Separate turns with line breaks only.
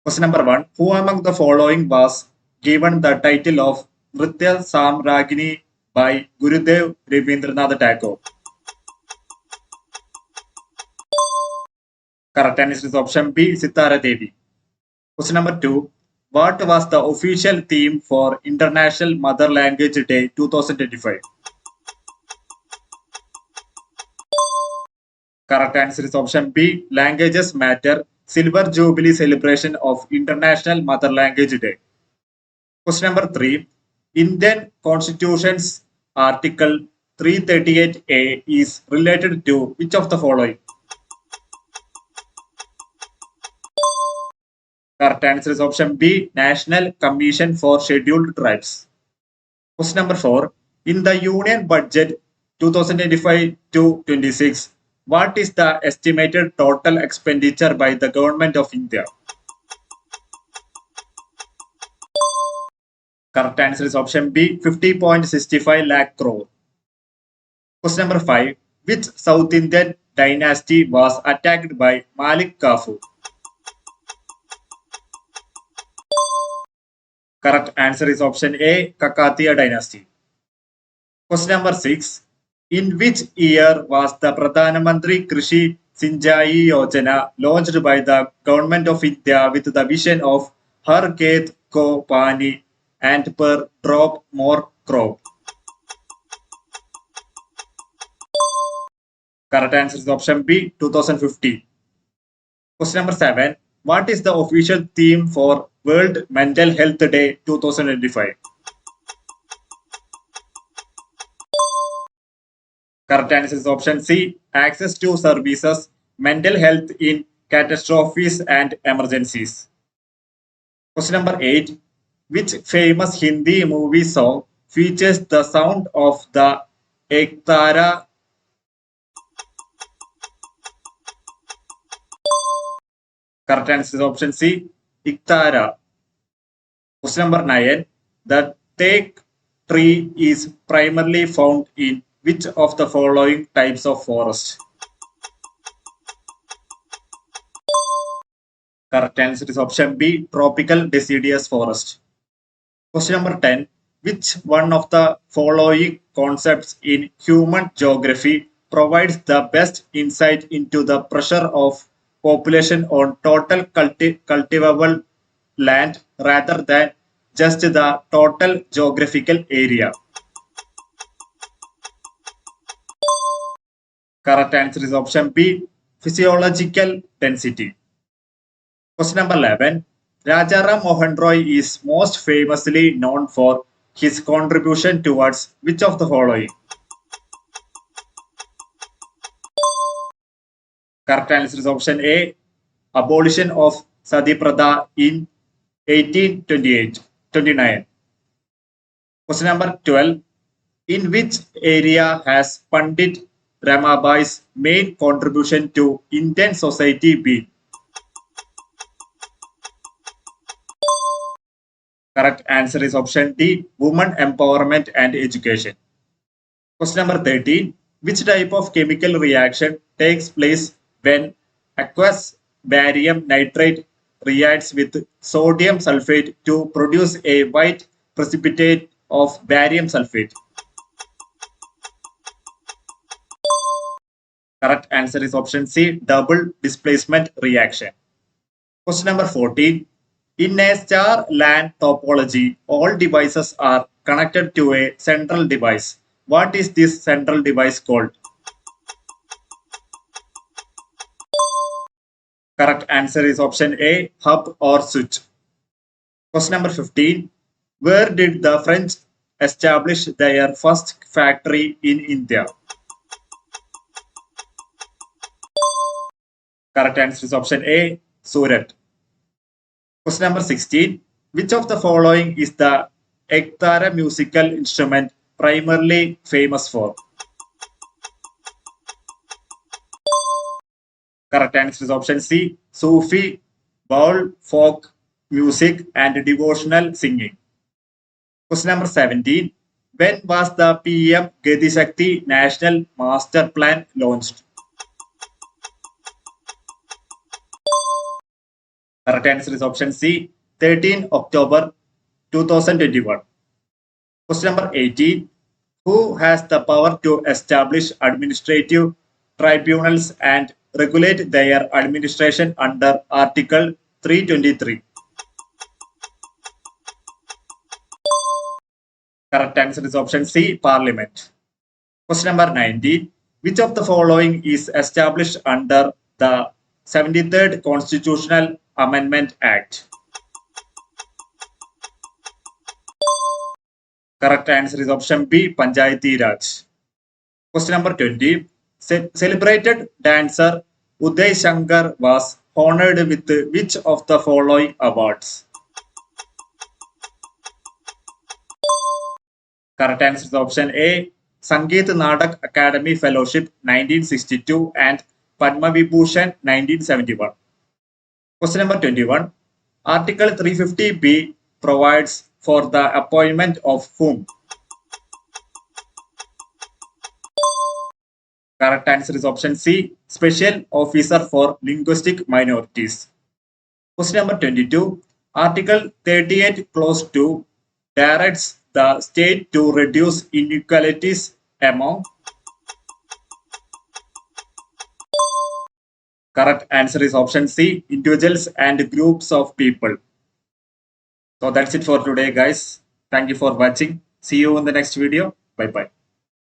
Question number 1. Who among the following was given the title of Nritya Samragini by Gurudev Rabindranath Tagore? Correct answer is option B, Sitara Devi. Question number 2. What was the official theme for International Mother Language Day 2025? Correct answer is option B, Languages Matter, Silver Jubilee Celebration of International Mother Language Day. Question number 3. Indian Constitution's Article 338A is related to which of the following? Correct answer is option B, National Commission for Scheduled Tribes. Question number 4. In the Union Budget 2025-26, what is the estimated total expenditure by the Government of India? Correct answer is option B, 50.65 lakh crore. Question number 5. Which South Indian dynasty was attacked by Malik Kafur? Correct answer is option A, Kakatiya dynasty. Question number 6. In which year was the Pradhan Mantri Krishi Sinjai Yojana launched by the Government of India with the vision of Har Khet Ko Pani and per drop more crop? Correct answer is option B, 2015. Question number 7. What is the official theme for World Mental Health Day 2025? Correct answer is option C, access to services, mental health in catastrophes and emergencies. Question number 8. Which famous Hindi movie song features the sound of the Ektara? Correct answer is option C, Iktara. Question number 9. The teak tree is primarily found in which of the following types of forest? Correct answer is option B, tropical deciduous forest. Question number 10. Which one of the following concepts in human geography provides the best insight into the pressure of population on total cultivable land rather than just the total geographical area? Correct answer is option B, physiological density. Question number 11. Rajaram Mohan Roy is most famously known for his contribution towards which of the following? Correct answer is option A, abolition of Sati Pratha in 1829. Question number 12. In which area has Pandit Ramabai's main contribution to Indian society been? Correct answer is option D, women empowerment and education. Question number 13. Which type of chemical reaction takes place when aqueous barium nitrate reacts with sodium sulfate to produce a white precipitate of barium sulfate? Correct answer is option C, double displacement reaction. Question number 14. In a star LAN topology, all devices are connected to a central device. What is this central device called? Correct answer is option A, hub or switch. Question number 15. Where did the French establish their first factory in India? Correct answer is option A, Surat. Question number 16. Which of the following is the Ektara musical instrument primarily famous for? Correct answer is option C, Sufi, baul, folk music and devotional singing. Question number 17. When was the PM Gati Shakti National Master Plan launched? Correct answer is option C, 13 October 2021. Question number 18. Who has the power to establish administrative tribunals and regulate their administration under Article 323? Correct answer is option C, Parliament. Question number 19. Which of the following is established under the 73rd Constitutional Amendment Act? Correct answer is option B, Panchayati Raj. Question number 20. Celebrated dancer Uday Shankar was honored with which of the following awards? Correct answer is option A, Sangeet Nadak Academy Fellowship 1962 and Padma Vibhushan 1971. Question number 21. Article 350B provides for the appointment of whom? Correct answer is option C, Special Officer for Linguistic Minorities. Question number 22. Article 38 Clause 2 directs the state to reduce inequalities among. Correct answer is option C, individuals and groups of people. So that's it for today, guys. Thank you for watching. See you in the next video. Bye bye.